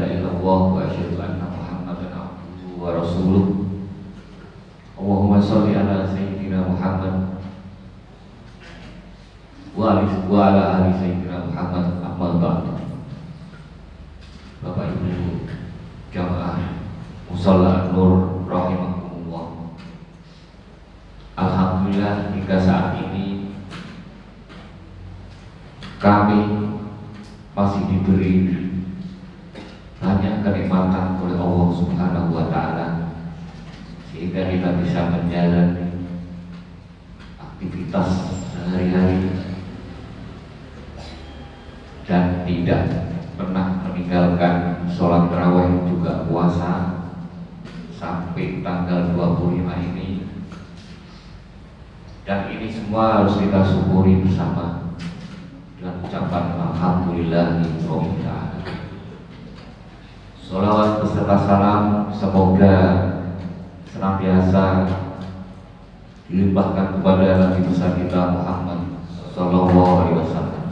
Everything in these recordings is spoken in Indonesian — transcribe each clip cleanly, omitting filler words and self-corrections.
ilaha illallah wa asyhadu anna Muhammadan abduhu wa rasuluh. Allahumma sholli ala sayyidina Muhammad wa ala ali sayyidina Muhammad. Amma ba'du. Bapak Ibu jamaah musalla An-Nur rahimakumullah. Alhamdulillah hingga saat ini kami masih diberi banyak kenikmatan oleh Allah Subhanahu wa taala sehingga kita bisa menjalani aktivitas sehari-hari dan tidak pernah meninggalkan sholat tarawih juga puasa sampai tanggal 25 ini, dan ini semua harus kita syukuri bersama dengan ucapan alhamdulillahirabbil alamin. Sholawat beserta salam semoga senantiasa dilimpahkan kepada Nabi besar kita Muhammad sallallahu alaihi wasallam,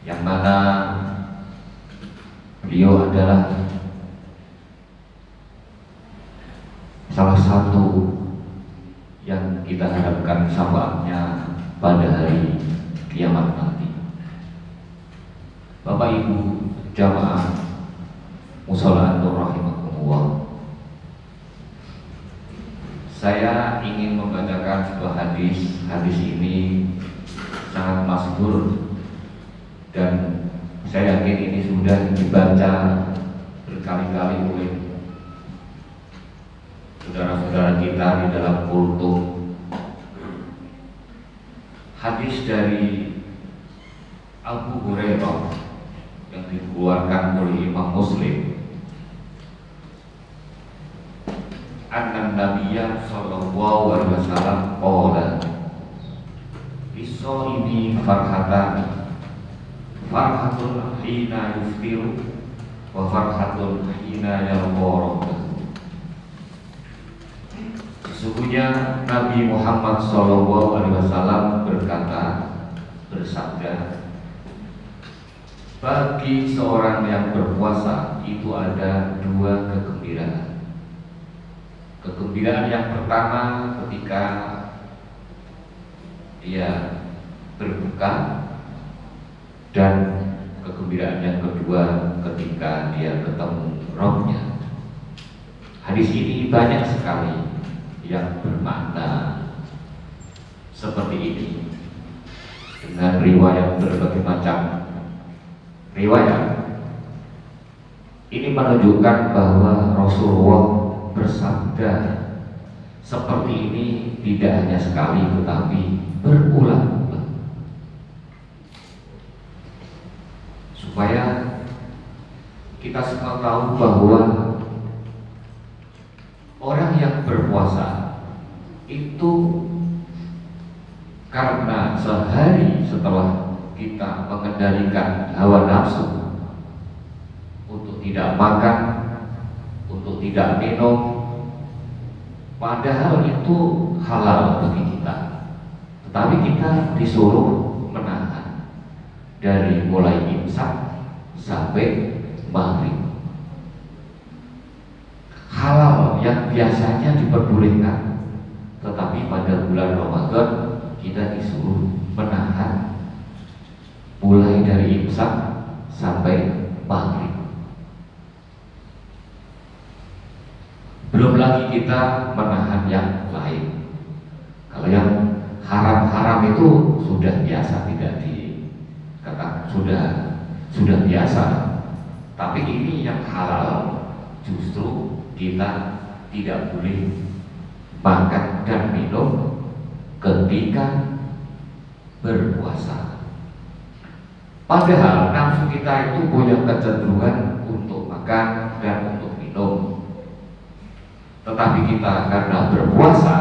yang mana beliau adalah salah satu yang kita harapkan syafaatnya pada hari kiamat nanti. Bapak Ibu jamaah musalla An-Nur rahimakumullah, saya ingin membacakan sebuah hadis. Hadis ini sangat masyhur dan saya yakin ini sudah dibaca berkali-kali oleh saudara-saudara kita di dalam kultum. Hadis dari Abu Hurairah yang dikeluarkan oleh Imam Muslim. Anna Nabiyya sallallahu alaihi wasallam qala lis-shaimi farhatan, farhatun hina yuftiru wa farhatun hina yalqa. Sesungguhnya Nabi Muhammad sallallahu alaihi wasallam bersabda, bagi seorang yang berpuasa itu ada dua kegembiraan. Kegembiraan yang pertama ketika dia berbuka, dan kegembiraan yang kedua ketika dia ketemu Rabbnya. Hadis ini banyak sekali yang bermakna seperti ini, dengan riwayat berbagai macam riwayat. Ini menunjukkan bahwa Rasulullah bersabda seperti ini tidak hanya sekali tetapi berulang-ulang, supaya kita semua tahu bahwa orang yang berpuasa itu karena sehari setelah kita mengendalikan hawa nafsu untuk tidak makan, untuk tidak minum, padahal itu halal bagi kita, tetapi kita disuruh menahan dari mulai imsak sampai maghrib. Halal yang biasanya diperbolehkan, tetapi pada bulan Ramadan kita disuruh menahan mulai dari imsak sampai maghrib. Belum lagi kita menahan yang lain. Kalau yang haram-haram itu sudah biasa, tidak dikatakan sudah biasa. Tapi ini yang halal justru kita tidak boleh makan dan minum ketika berpuasa. Padahal nafsu kita itu punya kecenderungan untuk makan dan untuk minum, tetapi kita karena berpuasa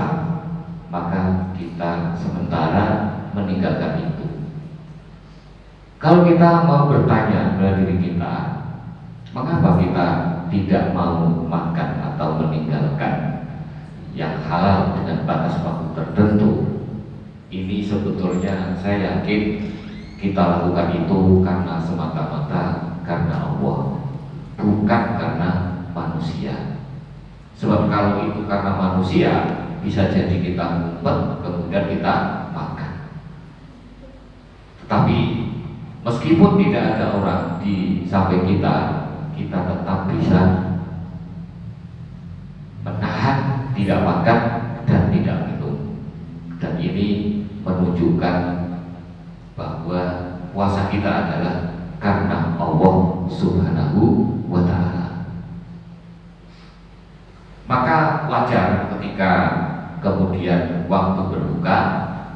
maka kita sementara meninggalkan itu. Kalau kita mau bertanya pada diri kita, mengapa kita tidak mau makan atau meninggalkan yang halal dengan batas waktu tertentu? Ini sebetulnya saya yakin kita lakukan itu karena semata-mata karena Allah. bukan karena manusia. Sebab kalau itu karena manusia, bisa jadi kita ngumpet kemudian kita makan. Tetapi meskipun tidak ada orang di samping kita, kita tetap bisa menahan tidak makan dan tidak minum. Dan ini menunjukkan bahwa puasa kita adalah karena Allah Subhanahu wa Ta'ala. Maka wajar ketika kemudian waktu berbuka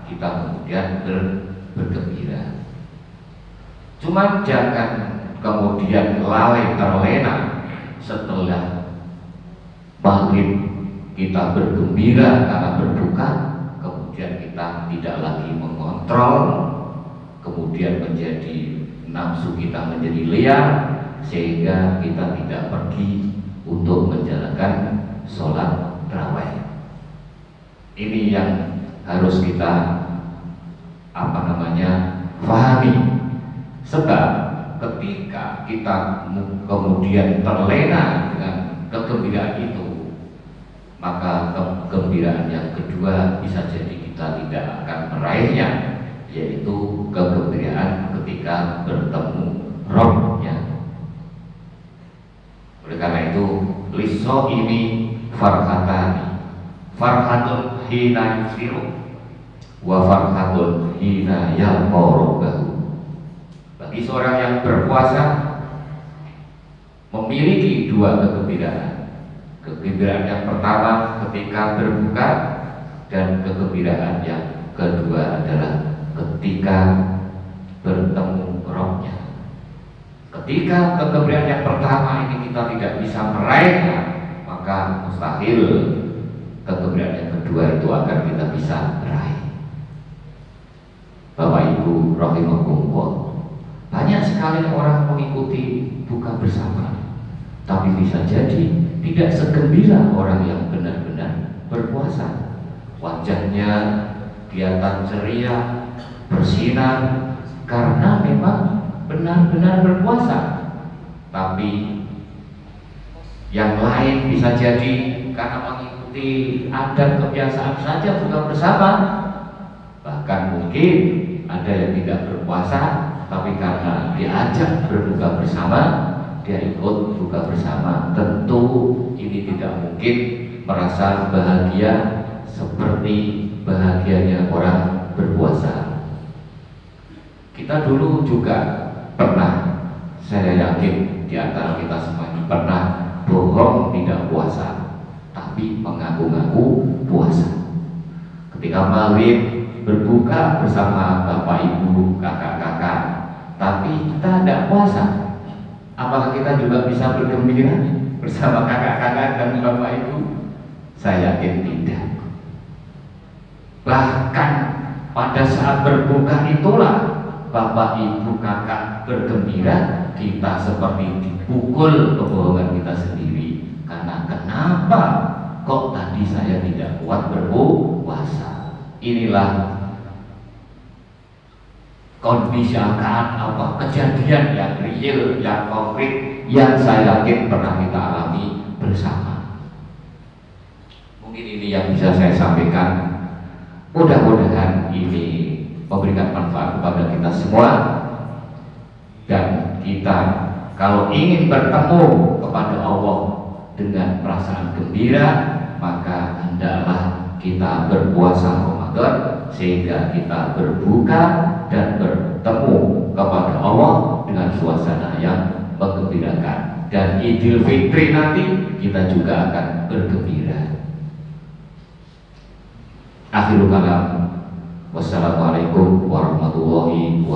kita kemudian bergembira. Cuma jangan kemudian lalai terlena setelah maghrib kita bergembira karena berbuka, kemudian kita tidak lagi mengontrol, kemudian menjadi nafsu kita menjadi liar, sehingga kita tidak pergi untuk menjalankan sholat tarawih. Ini yang harus kita pahami. Sebab ketika kita kemudian terlena dengan kegembiraan itu, maka kegembiraan yang kedua bisa jadi kita tidak akan meraihnya, yaitu kegembiraan ketika bertemu Rabbnya. Oleh karena itu, liso ini farhatani, farhatun hina yusiru wa farhatun hina yalqarabahu. Bagi seorang yang berpuasa memiliki dua kegembiraan. Kegembiraan yang pertama ketika berbuka, dan kegembiraan yang kedua adalah ketika bertemu Rabbnya. Ketika kegembiraan yang pertama ini kita tidak bisa meraihnya, maka mustahil kegembiraan yang kedua itu akan kita bisa meraih. Bapak Ibu rahimakumullah, banyak sekali orang mengikuti buka bersama, tapi bisa jadi tidak segembira orang yang benar-benar berpuasa. Wajahnya kelihatan ceria, bersinar, karena memang benar-benar berpuasa. Tapi yang lain bisa jadi karena mengikuti adat kebiasaan saja buka bersama. Bahkan mungkin ada yang tidak berpuasa, tapi karena diajak berbuka bersama, dia ikut buka bersama. Tentu ini tidak mungkin merasa bahagia seperti bahagianya orang berpuasa. Kita dulu juga pernah, saya yakin di antara kita semua ini pernah bohong tidak puasa, tapi mengaku-ngaku puasa. Ketika maghrib berbuka bersama bapak ibu, kakak-kakak, tapi kita tidak puasa, apakah kita juga bisa bergembira bersama kakak-kakak dan bapak ibu? Saya yakin tidak. Bahkan pada saat berbuka itulah bapak ibu kakak bergembira, kita seperti dipukul kebohongan kita sendiri. Karena kenapa kok tadi saya tidak kuat berpuasa? Inilah kondisi kejadian yang real, yang konkret, yang saya yakin pernah kita alami bersama. Mungkin ini yang bisa saya sampaikan. Mudah-mudahan ini memberikan manfaat kepada kita semua, dan kita kalau ingin bertemu kepada Allah dengan perasaan gembira, maka hendaklah kita berpuasa Ramadan sehingga kita berbuka dan bertemu kepada Allah dengan suasana yang menggembirakan. Dan Idul Fitri nanti kita juga akan bergembira. Akhirul kalam, wassalamualaikum warahmatullahi wabarakatuh.